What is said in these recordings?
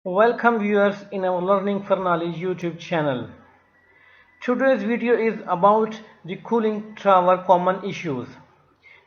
Welcome viewers in our Learning for Knowledge YouTube channel. Today's video is about the cooling tower common issues.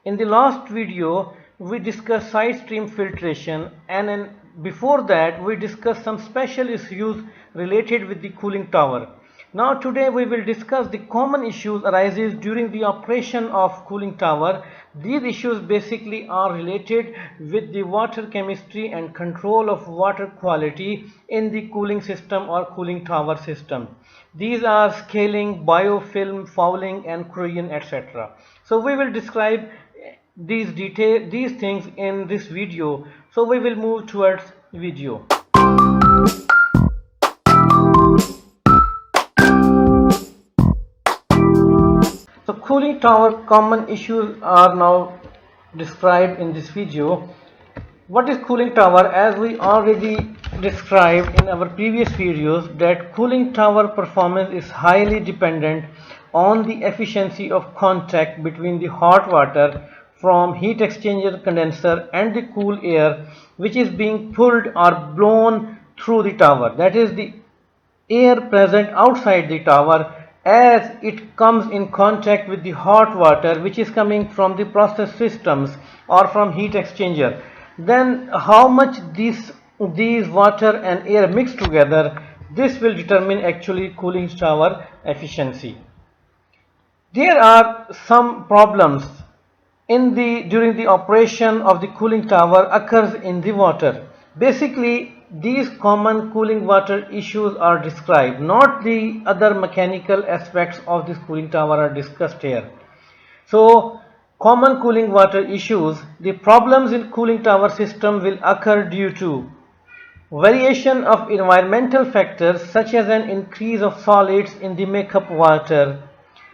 In the last video, we discussed side stream filtration, and before that we discussed some special issues related with the cooling tower. Now today we will discuss the common issues arises during the operation of cooling tower. These issues basically are related with the water chemistry and control of water quality in the cooling system or cooling tower system. These are scaling, biofilm, fouling and corrosion, etc. So we will describe these things in this video. So we will move towards video. So cooling tower common issues are now described in this video. What is cooling tower? As we already described in our previous videos, that cooling tower performance is highly dependent on the efficiency of contact between the hot water from heat exchanger condenser and the cool air which is being pulled or blown through the tower. That is the air present outside the tower as it comes in contact with the hot water which is coming from the process systems or from heat exchanger. Then how much these water and air mix together, this will determine actually cooling tower efficiency. There are some problems during the operation of the cooling tower occurs in the water. Basically, these common cooling water issues are described, not the other mechanical aspects of this cooling tower are discussed here. So, common cooling water issues, the problems in cooling tower system will occur due to variation of environmental factors such as an increase of solids in the makeup water,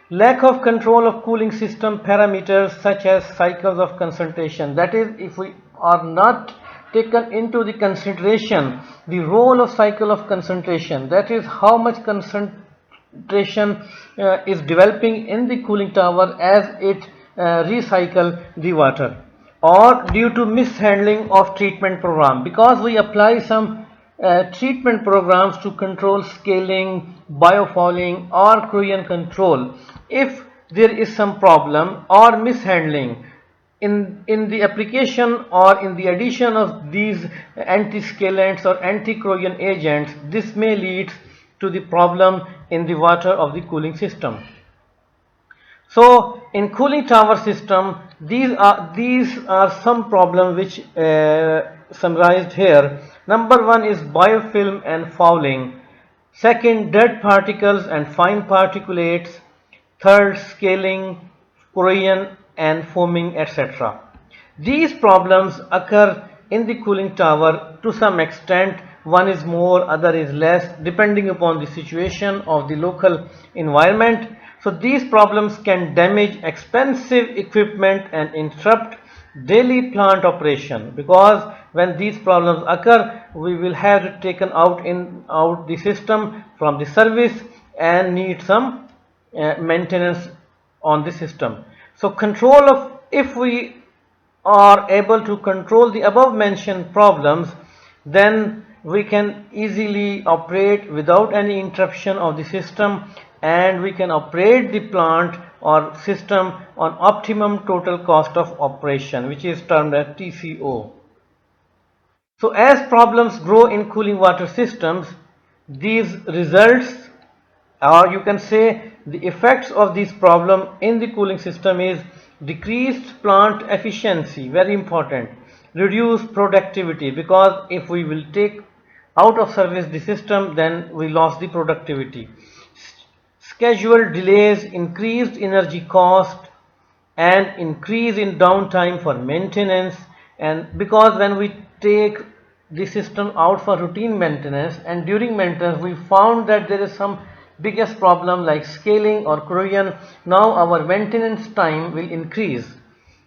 lack of control of cooling system parameters such as cycles of concentration. That is, if we are not taken into the consideration the role of cycle of concentration, that is how much concentration is developing in the cooling tower as it recycle the water, or due to mishandling of treatment program, because we apply some treatment programs to control scaling, biofouling or corrosion control. If there is some problem or mishandling in the application or in the addition of these anti-scalants or anti-corrosion agents, this may lead to the problem in the water of the cooling system. So in cooling tower system, these are some problems which summarized here. Number one is biofilm and fouling. Second, dirt particles and fine particulates. Third, scaling, corrosion and foaming, etc. These problems occur in the cooling tower to some extent. One is more, other is less, depending upon the situation of the local environment. So these problems can damage expensive equipment and interrupt daily plant operation, because when these problems occur, we will have to taken out the system from the service and need some maintenance on the system. So control of, if we are able to control the above mentioned problems, then we can easily operate without any interruption of the system, and we can operate the plant or system on optimum total cost of operation, which is termed as TCO. So as problems grow in cooling water systems, these results, or you can say the effects of this problem in the cooling system, is decreased plant efficiency, very important, reduced productivity, because if we will take out of service the system, then we lost the productivity, schedule delays, increased energy cost and increase in downtime for maintenance. And because when we take the system out for routine maintenance, and during maintenance we found that there is some biggest problem like scaling or corrosion, now our maintenance time will increase.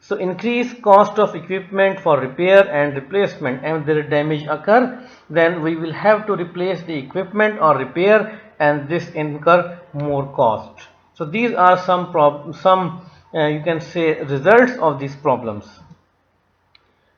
So increase cost of equipment for repair and replacement, and if there is damage occur, then we will have to replace the equipment or repair, and this incur more cost. So these are some you can say results of these problems.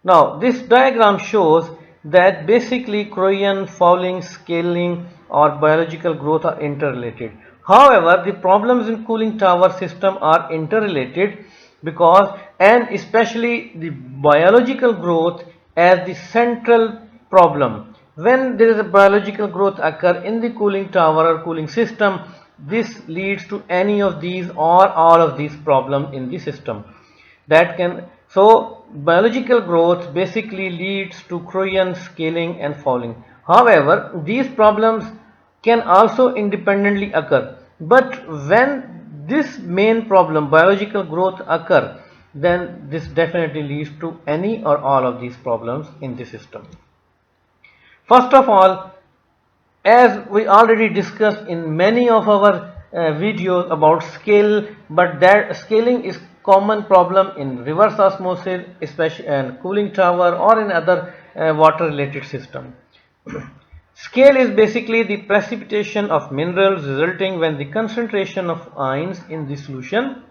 Now this diagram shows that basically corrosion, fouling, scaling or biological growth are interrelated. However, the problems in cooling tower system are interrelated because, and especially the biological growth as the central problem. When there is a biological growth occur in the cooling tower or cooling system, this leads to any of these or all of these problems in the system. That can, so biological growth basically leads to corrosion, scaling and fouling. However, these problems can also independently occur, but when this main problem biological growth occur, then this definitely leads to any or all of these problems in the system. First of all, as we already discussed in many of our videos about scale, but that scaling is common problem in reverse osmosis, especially in cooling tower or in other water related system. Scale is basically the precipitation of minerals resulting when the concentration of ions in the solution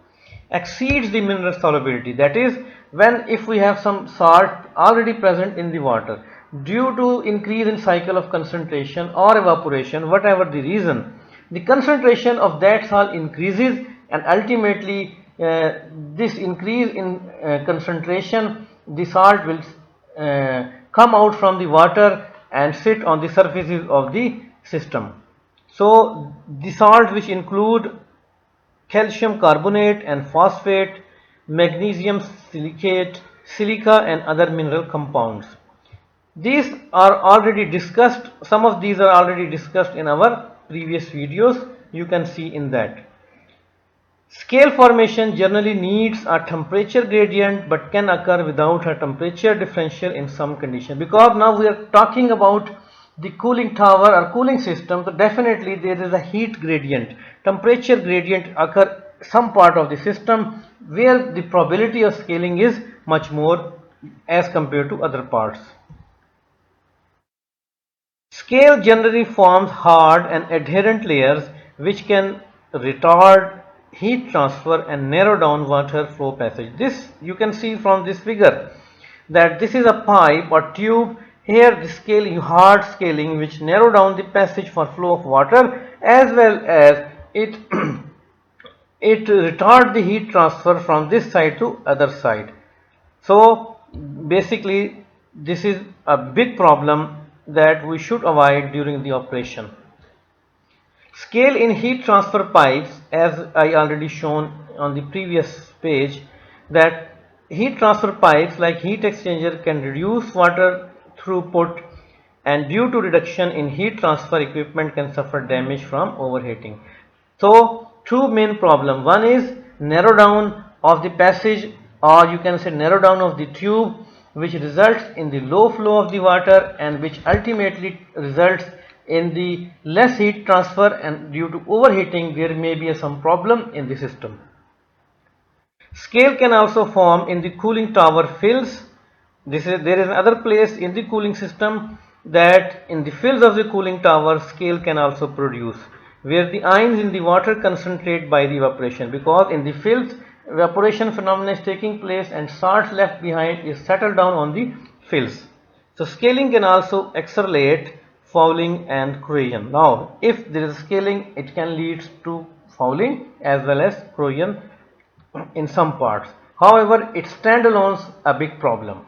exceeds the mineral solubility. That is, when if we have some salt already present in the water, due to increase in cycle of concentration or evaporation, whatever the reason, the concentration of that salt increases, and ultimately this increase in concentration, the salt will come out from the water and sit on the surfaces of the system. So the salt, which include calcium carbonate and phosphate, magnesium silicate, silica and other mineral compounds. These are already discussed, some of these are already discussed in our previous videos, you can see in that. Scale formation generally needs a temperature gradient but can occur without a temperature differential in some condition. Because now we are talking about the cooling tower or cooling system, so definitely there is a heat gradient, temperature gradient occur some part of the system where the probability of scaling is much more as compared to other parts. Scale generally forms hard and adherent layers which can retard heat transfer and narrow down water flow passage. This you can see from this figure that this is a pipe or tube. Here the scaling, hard scaling, which narrow down the passage for flow of water, as well as it it retard the heat transfer from this side to other side. So basically this is a big problem that we should avoid during the operation. Scale in heat transfer pipes, as I already shown on the previous page, that heat transfer pipes like heat exchanger can reduce water throughput, and due to reduction in heat transfer, equipment can suffer damage from overheating. So two main problems, one is narrow down of the passage, or you can say narrow down of the tube, which results in the low flow of the water and which ultimately results in the less heat transfer, and due to overheating there may be some problem in the system. Scale can also form in the cooling tower fills. There is another place in the cooling system that in the fills of the cooling tower scale can also produce, where the ions in the water concentrate by the evaporation, because in the fills evaporation phenomenon is taking place and salts left behind is settled down on the fills. So scaling can also accelerate fouling and corrosion. Now if there is scaling, it can lead to fouling as well as corrosion in some parts. However, it standalone's a big problem.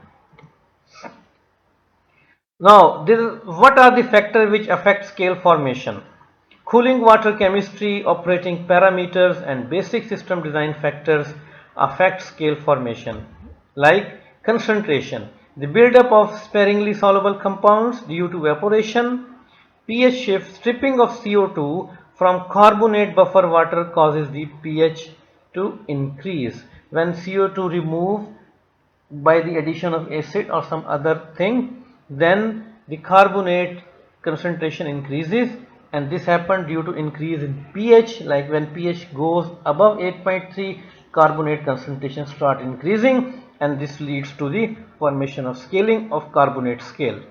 Now what are the factors which affect scale formation? Cooling water chemistry, operating parameters and basic system design factors affect scale formation, like concentration, the buildup of sparingly soluble compounds due to evaporation, pH shift, stripping of CO2 from carbonate buffer water causes the pH to increase. When CO2 removed by the addition of acid or some other thing, then the carbonate concentration increases, and this happened due to increase in pH. Like when pH goes above 8.3, carbonate concentration start increasing, and this leads to the formation of scaling of carbonate scale.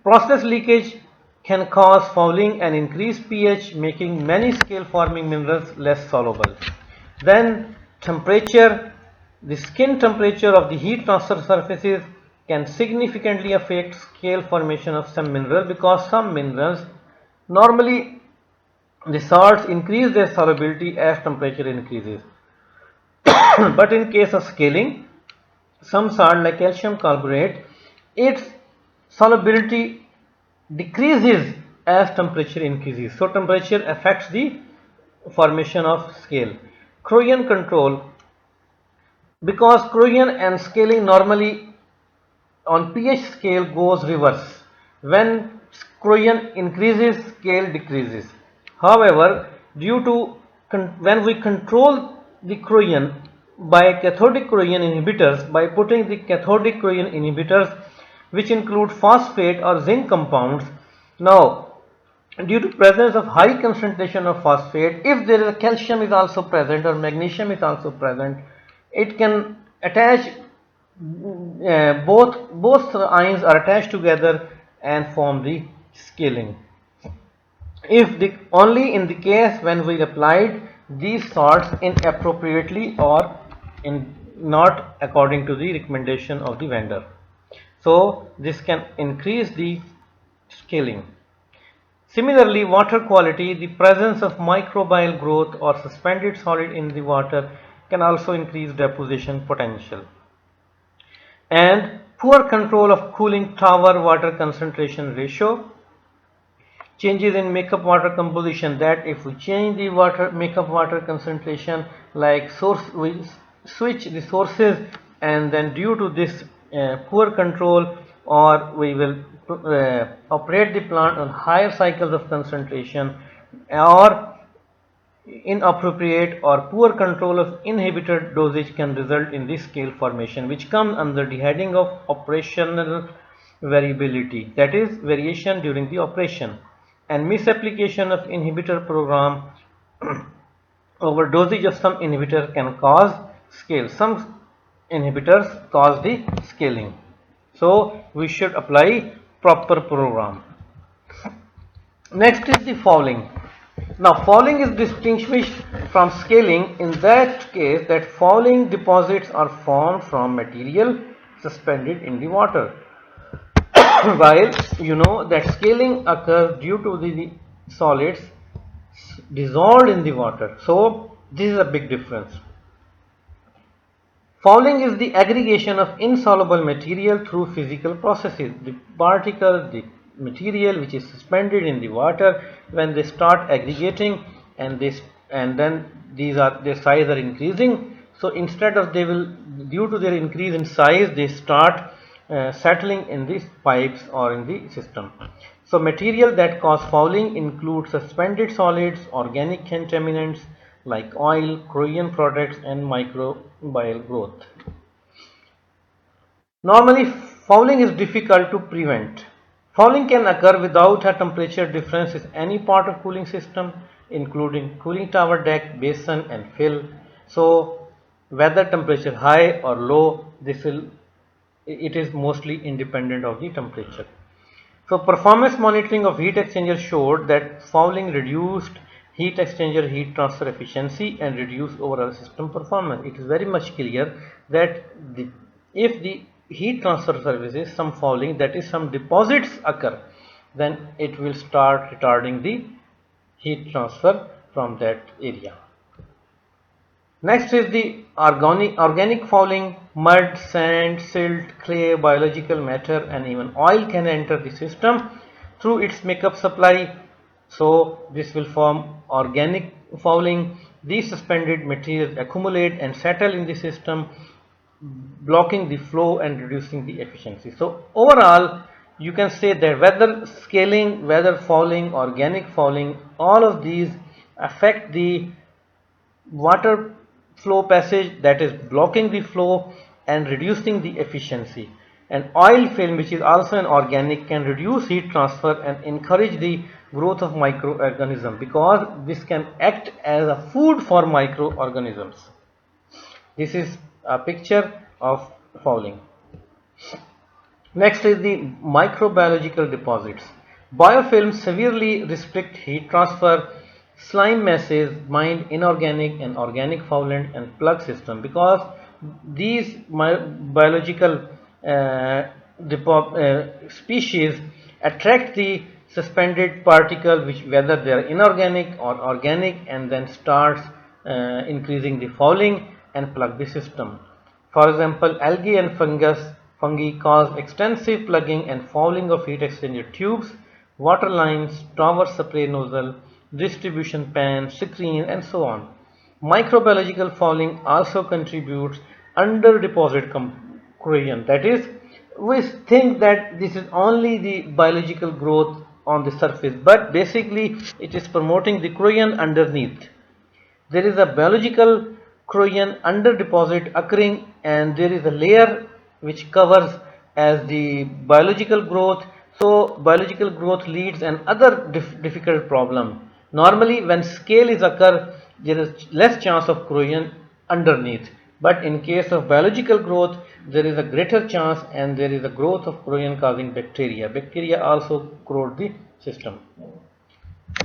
Process leakage can cause fouling and increase pH, making many scale forming minerals less soluble. Then temperature, the skin temperature of the heat transfer surfaces can significantly affect scale formation of some minerals, because some minerals normally the salts increase their solubility as temperature increases. But in case of scaling, some salt like calcium carbonate, its solubility decreases as temperature increases. So temperature affects the formation of scale. Corrosion control, because corrosion and scaling normally on pH scale goes reverse. When corrosion increases, scale decreases. However, due to when we control the corrosion by cathodic corrosion inhibitors, by putting the cathodic corrosion inhibitors which include phosphate or zinc compounds, now due to presence of high concentration of phosphate, if there is a calcium is also present or magnesium is also present, it can attach, both ions are attached together and form the scaling. If the only in the case when we applied these salts inappropriately or in not according to the recommendation of the vendor, so this can increase the scaling. Similarly, water quality, the presence of microbial growth or suspended solid in the water can also increase deposition potential. And poor control of cooling tower water concentration ratio, changes in makeup water composition, that if we change the water makeup water concentration, like we switch the sources, and then due to this poor control, or we will operate the plant on higher cycles of concentration, or inappropriate or poor control of inhibitor dosage can result in this scale formation, which comes under the heading of operational variability, that is variation during the operation. And misapplication of inhibitor program over dosage of some inhibitor can cause scale. Some inhibitors cause the scaling, so we should apply proper program. Next is the fouling. Now fouling is distinguished from scaling in that case that fouling deposits are formed from material suspended in the water, while you know that scaling occurs due to the solids dissolved in the water. So this is a big difference. Fouling is the aggregation of insoluble material through physical processes. The particles, the material which is suspended in the water, when they start aggregating and then their size are increasing, so instead of due to their increase in size, they start settling in these pipes or in the system. So material that cause fouling include suspended solids, organic contaminants like oil, corrosion products, and microbial growth. Normally fouling is difficult to prevent. Fouling can occur without a temperature difference in any part of cooling system, including cooling tower deck, basin, and fill. So whether temperature high or low, it is mostly independent of the temperature. So performance monitoring of heat exchanger showed that fouling reduced heat exchanger heat transfer efficiency and reduced overall system performance. It is very much clear that if the heat transfer services some fouling, that is some deposits occur, then it will start retarding the heat transfer from that area. Next is the organic fouling. Mud, sand, silt, clay, biological matter, and even oil can enter the system through its makeup supply. So this will form organic fouling. These suspended materials accumulate and settle in the system, blocking the flow and reducing the efficiency. So overall, you can say that whether scaling, whether fouling, organic fouling, all of these affect the water flow passage, that is blocking the flow and reducing the efficiency. And oil film, which is also an organic, can reduce heat transfer and encourage the growth of microorganisms, because this can act as a food for microorganisms. This is a picture of fouling. Next is the microbiological deposits. Biofilms severely restrict heat transfer. Slime meshes bind inorganic and organic foulant and plug system, because these biological species attract the suspended particle, which whether they are inorganic or organic, and then starts increasing the fouling and plug the system. For example, algae and fungi cause extensive plugging and fouling of heat exchanger tubes, water lines, tower spray nozzle, distribution pan, screen, and so on. Microbiological fouling also contributes under deposit corrosion. That is, we think that this is only the biological growth on the surface, but basically it is promoting the corrosion underneath. There is a biological corrosion under deposit occurring, and there is a layer which covers as the biological growth. So biological growth leads and other difficult problem. Normally when scale is occur, there is less chance of corrosion underneath, but in case of biological growth there is a greater chance, and there is a growth of corrosion causing bacteria also corrode the system.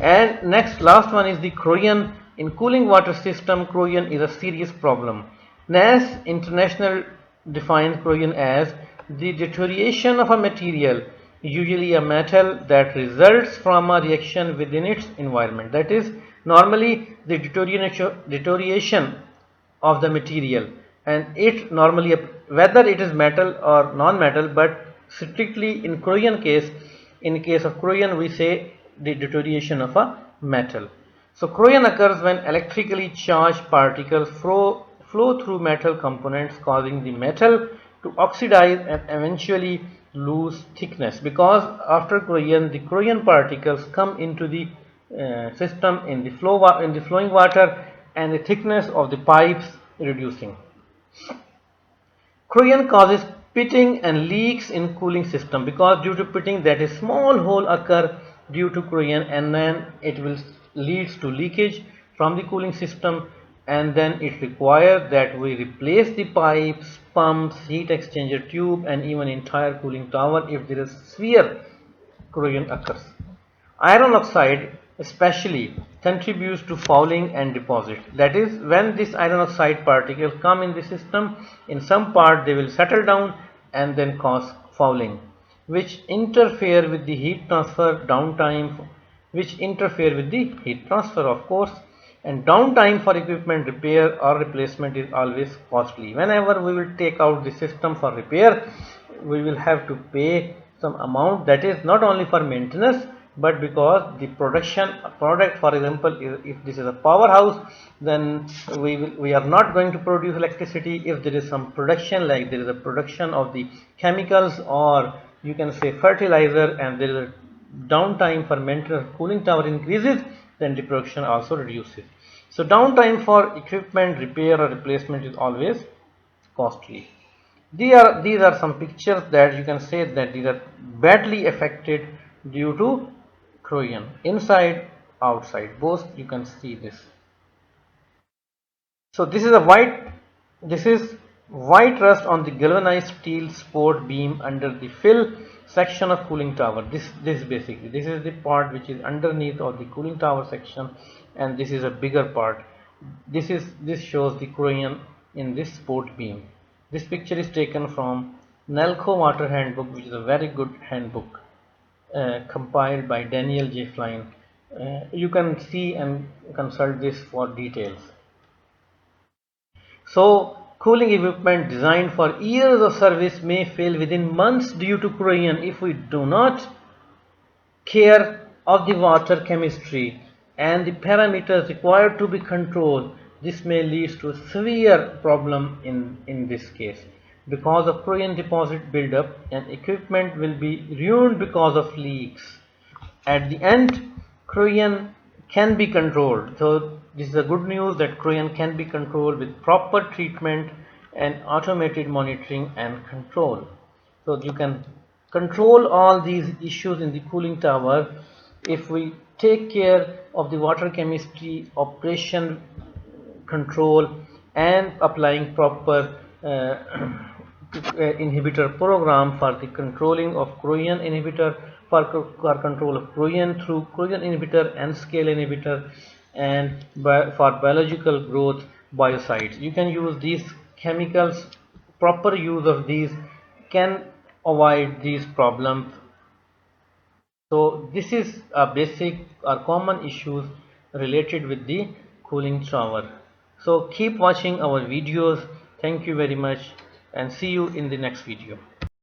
And next, last one is the corrosion in cooling water system. Corrosion is a serious problem. NAS International defines corrosion as the deterioration of a material, usually a metal, that results from a reaction within its environment. That is, normally the deterioration of the material, and it normally, whether it is metal or non-metal, but strictly in corrosion case, in case of corrosion we say the deterioration of a metal. So corrosion occurs when electrically charged particles flow through metal components, causing the metal to oxidize and eventually lose thickness, because after corrosion the corrosion particles come into the system in the flowing water, and the thickness of the pipes reducing. Corrosion causes pitting and leaks in cooling system, because due to pitting, that is small hole occur due to corrosion, and then it will leads to leakage from the cooling system, and then it requires that we replace the pipes, pumps, heat exchanger tube, and even entire cooling tower if there is severe corrosion occurs. Iron oxide especially contributes to fouling and deposit. That is, when this iron oxide particles come in the system, in some part they will settle down and then cause fouling, which interfere with the heat transfer, of course, and downtime for equipment repair or replacement is always costly. Whenever we will take out the system for repair, we will have to pay some amount, that is not only for maintenance, but because the product, for example, if this is a powerhouse, then we are not going to produce electricity. If there is some production, like there is a production of the chemicals, or you can say fertilizer, and there is a downtime for maintenance, cooling tower increases, then the production also reduces. So downtime for equipment repair or replacement is always costly. These are some pictures that you can say that these are badly affected due to corrosion, inside, outside, both. You can see this. So this is white rust on the galvanized steel support beam under the fill section of cooling tower. This is the part which is underneath of the cooling tower section, and this is a bigger part. This shows the corrosion in this support beam. This picture is taken from Nalco Water Handbook, which is a very good handbook compiled by Daniel J. Flynn. You can see and consult this for details. So cooling equipment designed for years of service may fail within months due to corrosion if we do not care of the water chemistry and the parameters required to be controlled. This may lead to a severe problem in this case. Because of corrosion deposit buildup, and equipment will be ruined because of leaks. At the end, corrosion can be controlled. So this is a good news that corrosion can be controlled with proper treatment and automated monitoring and control. So you can control all these issues in the cooling tower if we take care of the water chemistry, operation control, and applying proper inhibitor program for the controlling of corrosion inhibitor, for control of corrosion through corrosion inhibitor and scale inhibitor, and for biological growth biocides. You can use these chemicals. Proper use of these can avoid these problems. So this is a basic or common issues related with the cooling shower. So keep watching our videos. Thank you very much and see you in the next video.